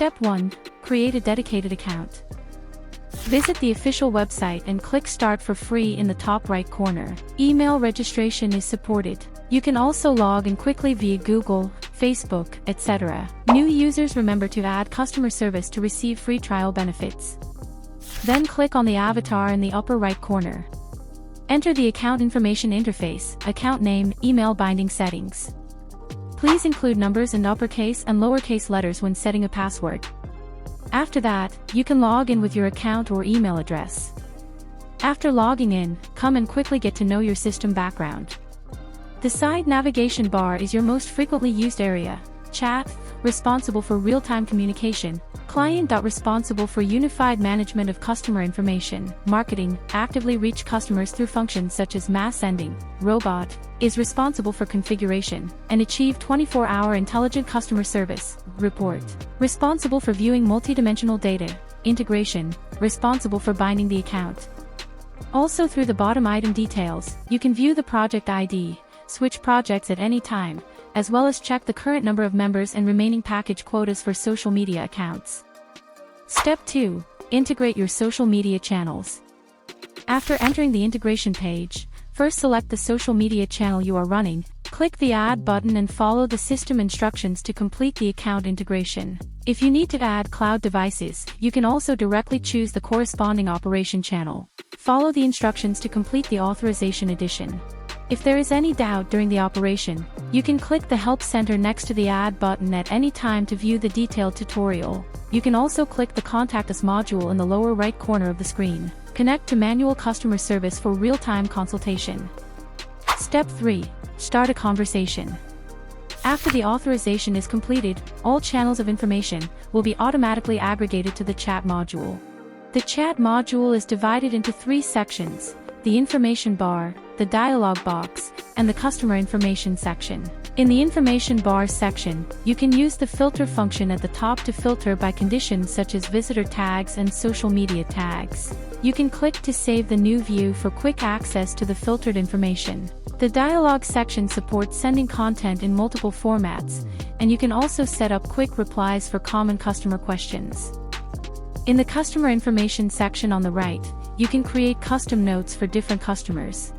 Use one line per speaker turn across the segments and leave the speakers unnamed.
Step 1. Create a dedicated account. Visit the official website and click Start for free in the top right corner. Email registration is supported. You can also log in quickly via Google, Facebook, etc. New users remember to add customer service to receive free trial benefits. Then click on the avatar in the upper right corner. Enter the account information interface, account name, email binding settings. Please include numbers and uppercase and lowercase letters when setting a password. After that, you can log in with your account or email address. After logging in, come and quickly get to know your system background. The side navigation bar is your most frequently used area. Chat, responsible for real-time communication. Client. Responsible for unified management of customer information. Marketing, actively reach customers through functions such as mass sending. Robot, is responsible for configuration, and achieve 24-hour intelligent customer service. Report, responsible for viewing multidimensional data. Integration, responsible for binding the account. Also through the bottom item details, you can view the project ID, switch projects at any time, as well as check the current number of members and remaining package quotas for social media accounts. Step 2. Integrate your social media channels. After entering the integration page, first select the social media channel you are running, click the Add button and follow the system instructions to complete the account integration. If you need to add cloud devices, you can also directly choose the corresponding operation channel. Follow the instructions to complete the authorization addition. If there is any doubt during the operation, you can click the Help Center next to the Add button at any time to view the detailed tutorial. You can also click the Contact Us module in the lower right corner of the screen. Connect to manual customer service for real-time consultation. Step 3. Start a conversation. After the authorization is completed, all channels of information will be automatically aggregated to the chat module. The chat module is divided into 3 sections: the information bar, the dialog box, and the customer information section. In the information bar section, you can use the filter function at the top to filter by conditions such as visitor tags and social media tags. You can click to save the new view for quick access to the filtered information. The dialog section supports sending content in multiple formats, and you can also set up quick replies for common customer questions. In the customer information section on the right, you can create custom notes for different customers.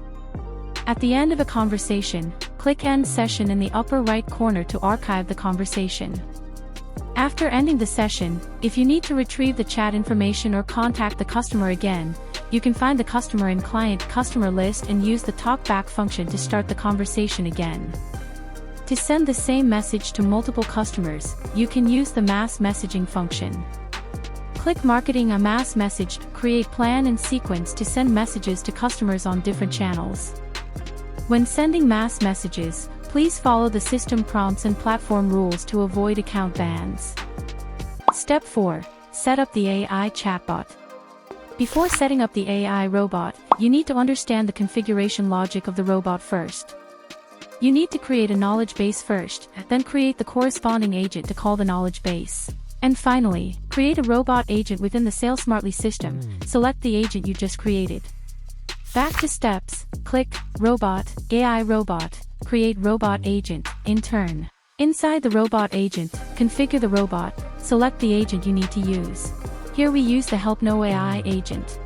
At the end of a conversation, click End Session in the upper right corner to archive the conversation. After ending the session, if you need to retrieve the chat information or contact the customer again, you can find the customer in Client Customer List and use the Talkback function to start the conversation again. To send the same message to multiple customers, you can use the Mass Messaging function. Click Marketing a mass message to create plan and sequence to send messages to customers on different channels. When sending mass messages, please follow the system prompts and platform rules to avoid account bans. Step 4. Set up the AI chatbot. Before setting up the AI robot, you need to understand the configuration logic of the robot first. You need to create a knowledge base first, then create the corresponding agent to call the knowledge base. And finally, create a robot agent within the SaleSmartly system. Select the agent you just created. Back to steps, click Robot, AI Robot, Create Robot Agent, in turn. Inside the robot agent, configure the robot, select the agent you need to use. Here we use the Help No AI agent.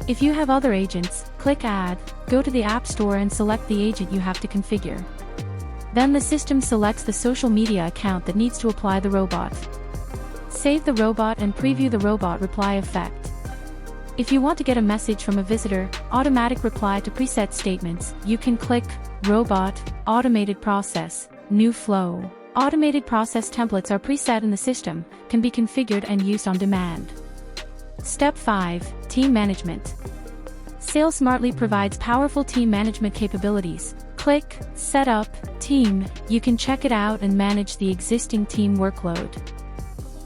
If you have other agents, click Add, go to the App Store and select the agent you have to configure. Then the system selects the social media account that needs to apply the robot. Save the robot and preview the robot reply effect. If you want to get a message from a visitor, automatic reply to preset statements, you can click Robot, Automated Process, New Flow. Automated process templates are preset in the system, can be configured and used on demand. Step 5. Team Management. SaleSmartly provides powerful team management capabilities. Click Set Up Team. You can check it out and manage the existing team workload.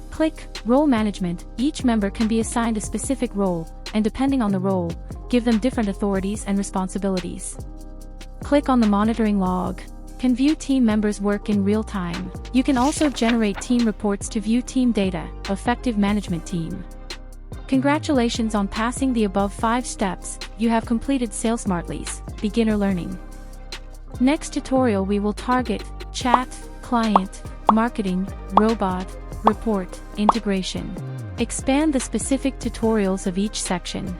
Click Role Management. Each member can be assigned a specific role, and depending on the role, give them different authorities and responsibilities. Click on the Monitoring log. Can view team members' work in real time. You can also generate team reports to view team data. Effective management team. Congratulations on passing the above 5 steps. You have completed SaleSmartly's beginner learning. Next tutorial we will target chat, client, marketing, robot, Report, integration. Expand the specific tutorials of each section.